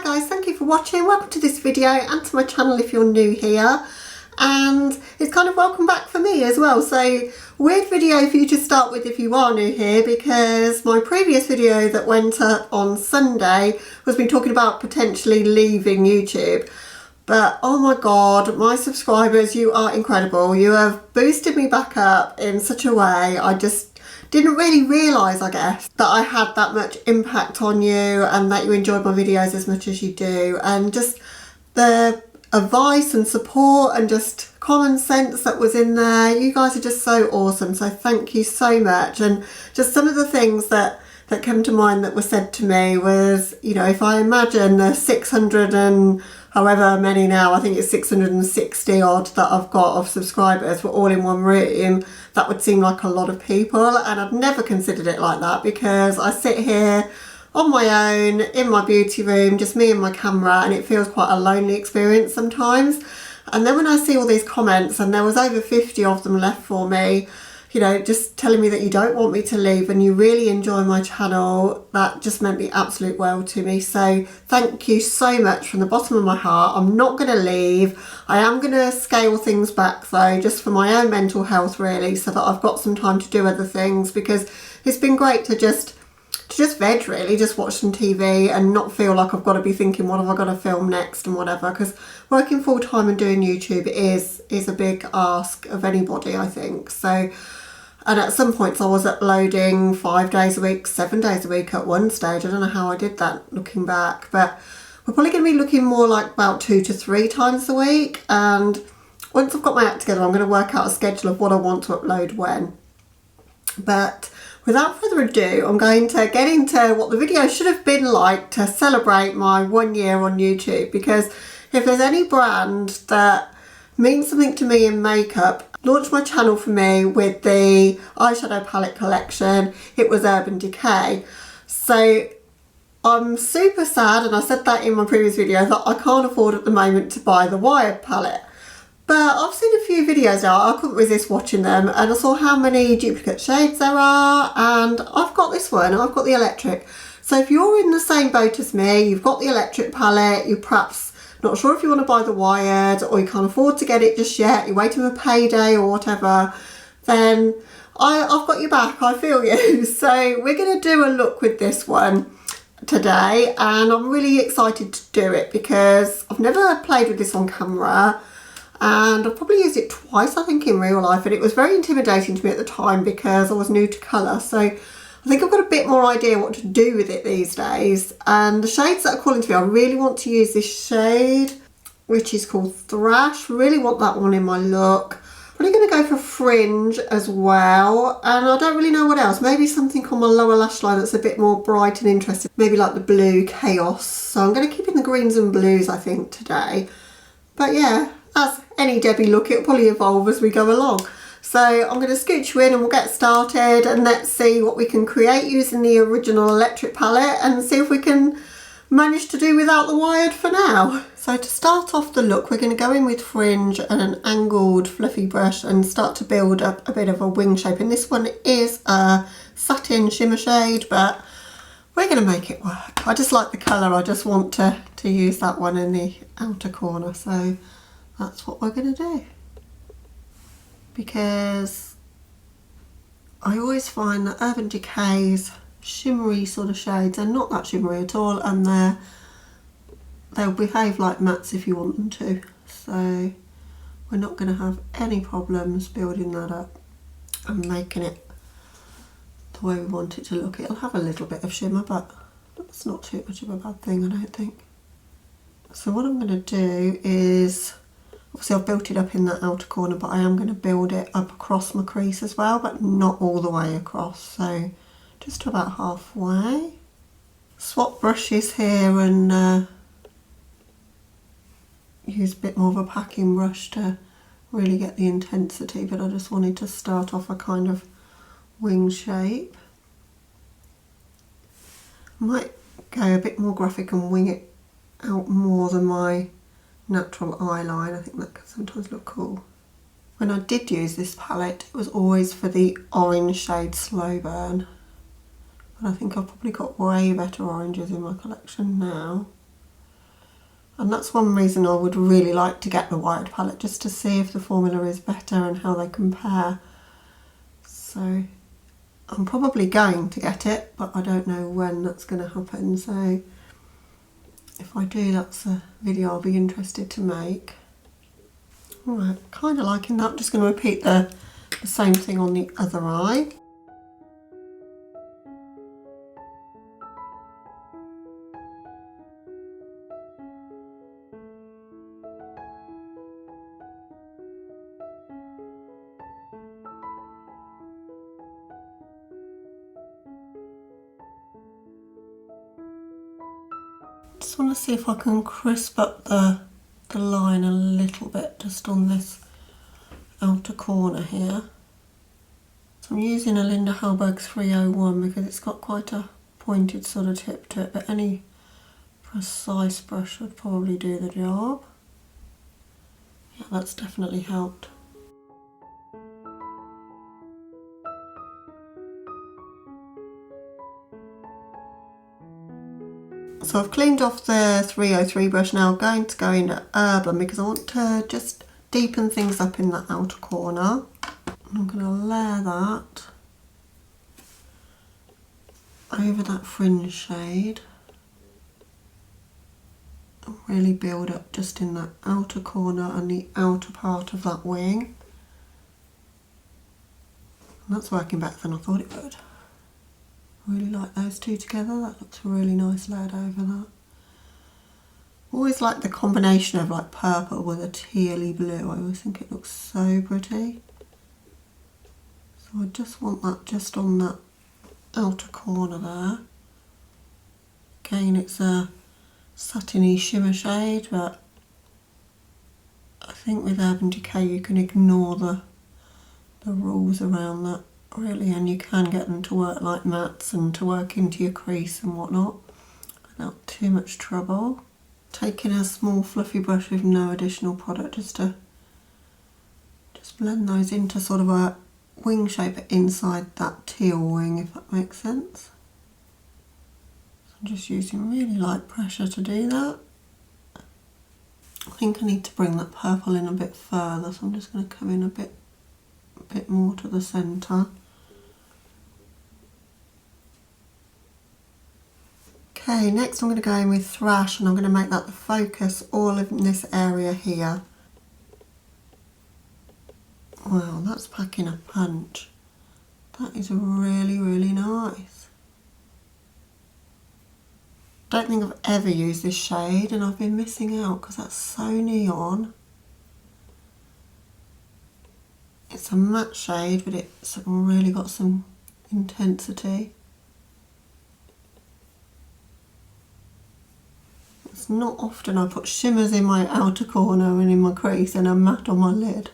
guys, thank you for watching. Welcome to this video and to my channel if you're new here. And it's kind of welcome back for me as well. So weird video for you to start with if you are new here, because my previous video that went up on Sunday was me talking about potentially leaving YouTube. But oh my god, my subscribers, you are incredible. You have boosted me back up in such a way. I just didn't really realise, I guess, that I had that much impact on you and that you enjoyed my videos as much as you do. And just the advice and support and just common sense that was in there. You guys are just so awesome. So thank you so much. And just some of the things that came to mind that were said to me was, you know, if I imagine the 600 and however many now, I think it's 660 odd that I've got of subscribers, were all in one room, that would seem like a lot of people. And I've never considered it like that, because I sit here on my own in my beauty room, just me and my camera, and it feels quite a lonely experience sometimes. And then when I see all these comments, and there was over 50 of them left for me, you know, just telling me that you don't want me to leave and you really enjoy my channel, that just meant the absolute world to me. So thank you so much from the bottom of my heart. I'm not going to leave. I am going to scale things back though, just for my own mental health really, so that I've got some time to do other things, because it's been great to just veg really, just watch some TV and not feel like I've got to be thinking what have I got to film next and whatever, because working full time and doing YouTube is a big ask of anybody, I think. So, and at some points I was uploading 5 days a week, 7 days a week at one stage. I don't know how I did that looking back, but we're probably going to be looking more like about 2 to 3 times a week. And once I've got my act together, I'm going to work out a schedule of what I want to upload when. But without further ado, I'm going to get into what the video should have been like to celebrate my 1 year on YouTube. Because if there's any brand that means something to me in makeup, launched my channel for me with the eyeshadow palette collection, it was Decay. So I'm super sad, and I said that in my previous video, that I can't afford at the moment to buy the Wired palette. But I've seen a few videos now, I couldn't resist watching them, and I saw how many duplicate shades there are, and I've got this one, I've got the electric. So if you're in the same boat as me, you've got the electric palette, you're perhaps not sure if you want to buy the Wired, or you can't afford to get it just yet, you're waiting for payday or whatever, then I've got your back, I feel you. So we're going to do a look with this one today, and I'm really excited to do it because I've never played with this on camera. And I've probably used it twice, I think, in real life, and it was very intimidating to me at the time because I was new to colour. So I think I've got a bit more idea what to do with it these days. And the shades that are calling to me, I really want to use this shade, which is called Thrash. Really want that one in my look. Probably going to go for Fringe as well. And I don't really know what else. Maybe something on my lower lash line that's a bit more bright and interesting. Maybe like the blue Chaos. So I'm going to keep in the greens and blues, I think, today. But yeah, as any Debbie look, it'll probably evolve as we go along. So I'm going to scooch you in and we'll get started, and let's see what we can create using the original electric palette and see if we can manage to do without the Wired for now. So to start off the look, we're going to go in with Fringe and an angled fluffy brush and start to build up a bit of a wing shape. And this one is a satin shimmer shade, but we're going to make it work. I just like the colour, I just want to use that one in the outer corner. So that's what we're going to do, because I always find that Urban Decay's shimmery sort of shades are not that shimmery at all, and they'll behave like mattes if you want them to. So we're not going to have any problems building that up and making it the way we want it to look. It'll have a little bit of shimmer, but it's not too much of a bad thing, I don't think. So what I'm going to do is, obviously I've built it up in that outer corner, but I am going to build it up across my crease as well, but not all the way across, so just to about halfway. Swap brushes here and use a bit more of a packing brush to really get the intensity, but I just wanted to start off a kind of wing shape. I might go a bit more graphic and wing it out more than my natural eye line. I think that can sometimes look cool. When I did use this palette, it was always for the orange shade Slow Burn, but I think I've probably got way better oranges in my collection now. And that's one reason I would really like to get the wired palette, just to see if the formula is better and how they compare. So I'm probably going to get it, but I don't know when that's going to happen. So if I do, that's a video I'll be interested to make. Alright, kind of liking that. I'm just going to repeat the same thing on the other eye. Just want to see if I can crisp up the line a little bit just on this outer corner here. So I'm using a Linda Hallberg 301 because it's got quite a pointed sort of tip to it, but any precise brush would probably do the job. Yeah, that's definitely helped. So I've cleaned off the 303 brush. Now I'm going to go into Urban because I want to just deepen things up in that outer corner. I'm going to layer that over that fringe shade and really build up just in that outer corner and the outer part of that wing. And that's working better than I thought it would. Really like those two together. That looks really nice layered over that. Always like the combination of like purple with a tealy blue. I always think it looks so pretty. So I just want that just on that outer corner there. Again, it's a satiny shimmer shade, but I think with Urban Decay you can ignore the rules around that really, and you can get them to work like mattes and to work into your crease and whatnot without too much trouble. Taking a small fluffy brush with no additional product just to blend those into sort of a wing shape inside that teal wing, if that makes sense. So I'm just using really light pressure to do that. I think I need to bring that purple in a bit further, so I'm just going to come in a bit more to the centre. Okay, next I'm going to go in with Thrash and I'm going to make that the focus all in this area here. Wow, that's packing a punch. That is really, really nice. Don't think I've ever used this shade and I've been missing out because that's so neon. It's a matte shade, but it's really got some intensity. It's not often I put shimmers in my outer corner and in my crease and a matte on my lid.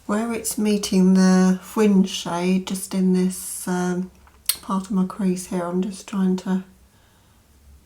Where it's meeting the fringe shade, just in this part of my crease here, I'm just trying to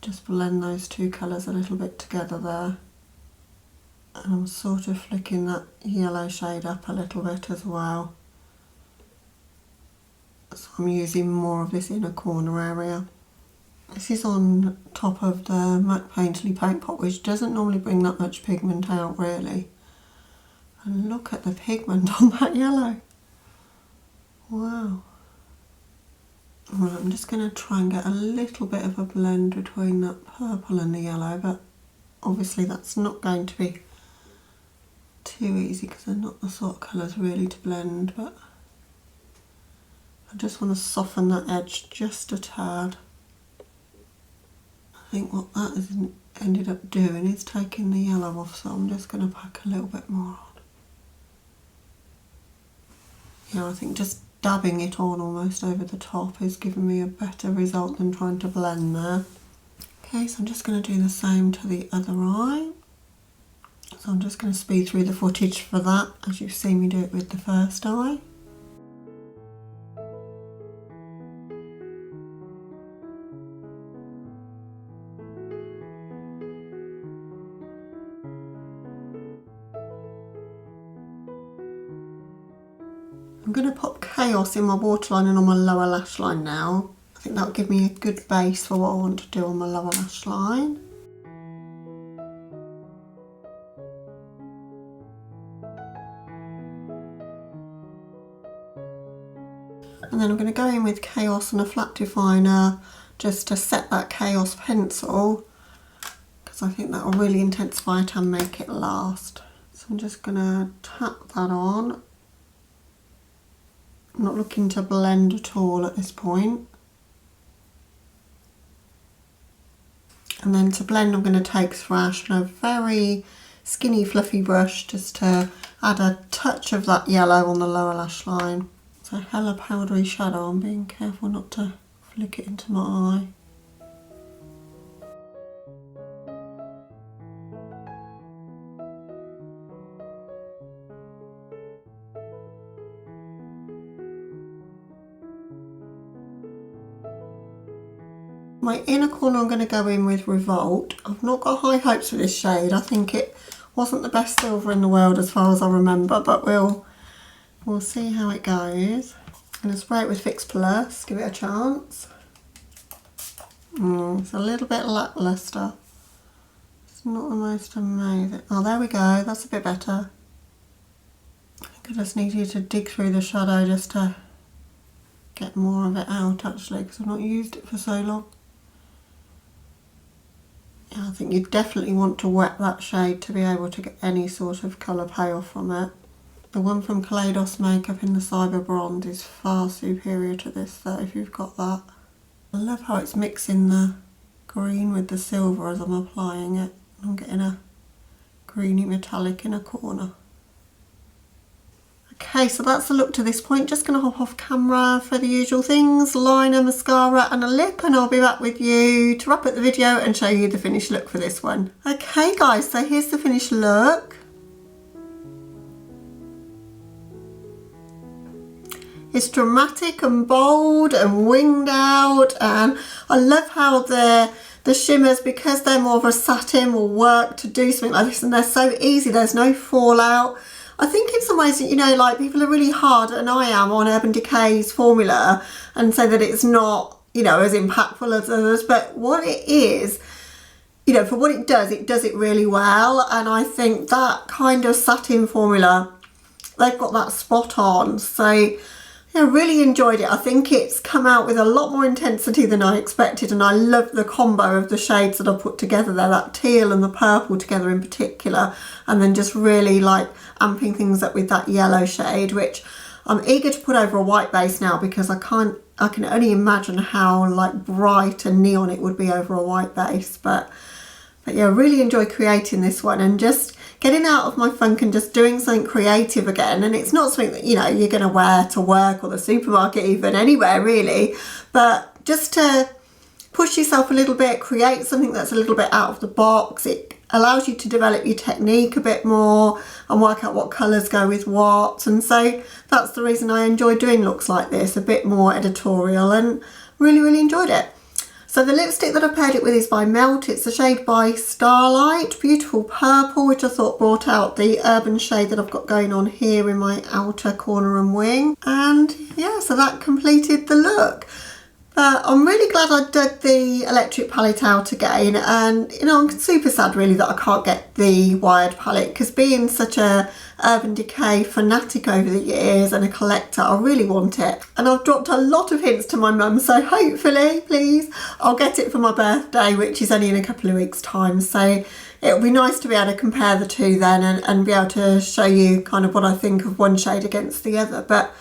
just blend those two colours a little bit together there. And I'm sort of flicking that yellow shade up a little bit as well. So I'm using more of this inner corner area. This is on top of the matte painterly paint pot, which doesn't normally bring that much pigment out really. And look at the pigment on that yellow. Wow. Well, I'm just going to try and get a little bit of a blend between that purple and the yellow, but obviously that's not going to be too easy because they're not the sort of colours really to blend, but I just want to soften that edge just a tad. I think what that has ended up doing is taking the yellow off, so I'm just going to pack a little bit more on. Yeah, I think just dabbing it on almost over the top is giving me a better result than trying to blend there. Okay, so I'm just going to do the same to the other eye. So I'm just going to speed through the footage for that as you've seen me do it with the first eye. I'm going to pop Chaos in my waterline and on my lower lash line now. I think that'll give me a good base for what I want to do on my lower lash line. And then I'm going to go in with Chaos and a flat definer just to set that Chaos pencil, because I think that will really intensify it and make it last. So I'm just going to tap that on. I'm not looking to blend at all at this point. And then to blend, I'm going to take Thrash and a very skinny fluffy brush just to add a touch of that yellow on the lower lash line. It's a hella powdery shadow. I'm being careful not to flick it into my eye. My inner corner I'm going to go in with Revolt. I've not got high hopes for this shade. I think it wasn't the best silver in the world as far as I remember, but we'll see how it goes. I'm going to spray it with Fix Plus, give it a chance. It's a little bit lackluster. It's not the most amazing. Oh, there we go. That's a bit better. I think I just need you to dig through the shadow just to get more of it out actually, because I've not used it for so long. Yeah, I think you definitely want to wet that shade to be able to get any sort of colour payoff from it. The one from Kaleidos Makeup in the Cyber Bronze is far superior to this though, if you've got that. I love how it's mixing the green with the silver as I'm applying it. I'm getting a greeny metallic in a corner. Okay, so that's the look to this point. Just going to hop off camera for the usual things, liner, mascara and a lip, and I'll be back with you to wrap up the video and show you the finished look for this one. Okay guys, so here's the finished look. It's dramatic and bold and winged out, and I love how the shimmers, because they're more of a satin, will work to do something like this, and they're so easy, there's no fallout. I think in some ways, you know, like people are really hard, and I am, on Urban Decay's formula and say that it's not, you know, as impactful as others, but what it is, you know, for what it does it really well. And I think that kind of satin formula, they've got that spot on. So yeah, really enjoyed it. I think it's come out with a lot more intensity than I expected, and I love the combo of the shades that I've put together there, that teal and the purple together in particular, and then just really like amping things up with that yellow shade, which I'm eager to put over a white base now, because I can only imagine how like bright and neon it would be over a white base. But yeah, really enjoy creating this one and just getting out of my funk and just doing something creative again. And it's not something that, you know, you're going to wear to work or the supermarket, even anywhere really, but just to push yourself a little bit, create something that's a little bit out of the box. It allows you to develop your technique a bit more and work out what colours go with what. And so that's the reason I enjoy doing looks like this, a bit more editorial, and really enjoyed it. So the lipstick that I paired it with is by Melt. It's the shade by Starlight, beautiful purple, which I thought brought out the urban shade that I've got going on here in my outer corner and wing. And yeah, so that completed the look. But I'm really glad I dug the electric palette out again, and you know, I'm super sad really that I can't get the wired palette, because being such a Urban Decay fanatic over the years and a collector, I really want it. And I've dropped a lot of hints to my mum, so hopefully, please, I'll get it for my birthday, which is only in a couple of weeks' time. So it'll be nice to be able to compare the two then and be able to show you kind of what I think of one shade against the other. But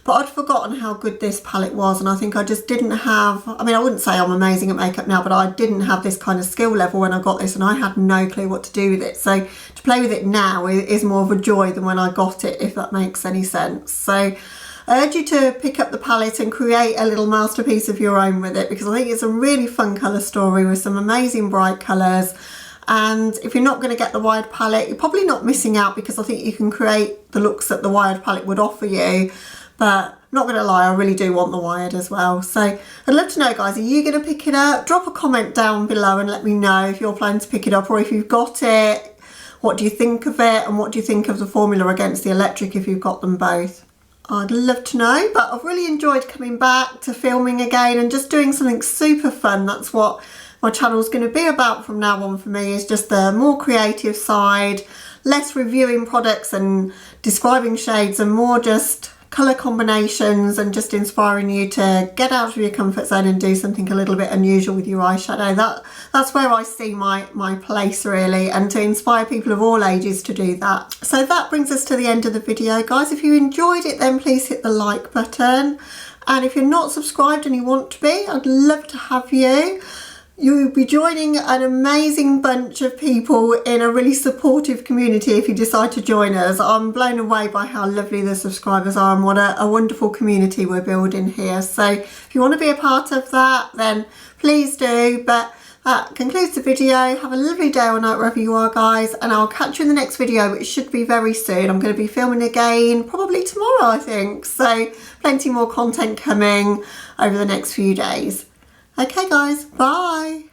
I'd forgotten how good this palette was, and I think I just didn't have, I mean, I wouldn't say I'm amazing at makeup now, but I didn't have this kind of skill level when I got this, and I had no clue what to do with it. So to play with it now is more of a joy than when I got it, if that makes any sense. So I urge you to pick up the palette and create a little masterpiece of your own with it, because I think it's a really fun colour story with some amazing bright colours. And if you're not going to get the wired palette, you're probably not missing out, because I think you can create the looks that the wired palette would offer you. But not going to lie, I really do want the wired as well. So I'd love to know, guys, are you going to pick it up? Drop a comment down below and let me know if you're planning to pick it up, or if you've got it, what do you think of it, and what do you think of the formula against the electric if you've got them both? I'd love to know. But I've really enjoyed coming back to filming again and just doing something super fun. That's what my channel's going to be about from now on for me, is just the more creative side, less reviewing products and describing shades, and more just colour combinations and just inspiring you to get out of your comfort zone and do something a little bit unusual with your eyeshadow. That's where I see my place really, and to inspire people of all ages to do that. So that brings us to the end of the video, guys. If you enjoyed it, then please hit the like button, and if you're not subscribed and you want to be, I'd love to have you. You'll be joining an amazing bunch of people in a really supportive community if you decide to join us. I'm blown away by how lovely the subscribers are and what a wonderful community we're building here. So if you want to be a part of that, then please do. But that concludes the video. Have a lovely day or night wherever you are, guys, and I'll catch you in the next video, which should be very soon. I'm going to be filming again probably tomorrow, I think. So plenty more content coming over the next few days. Okay guys, bye.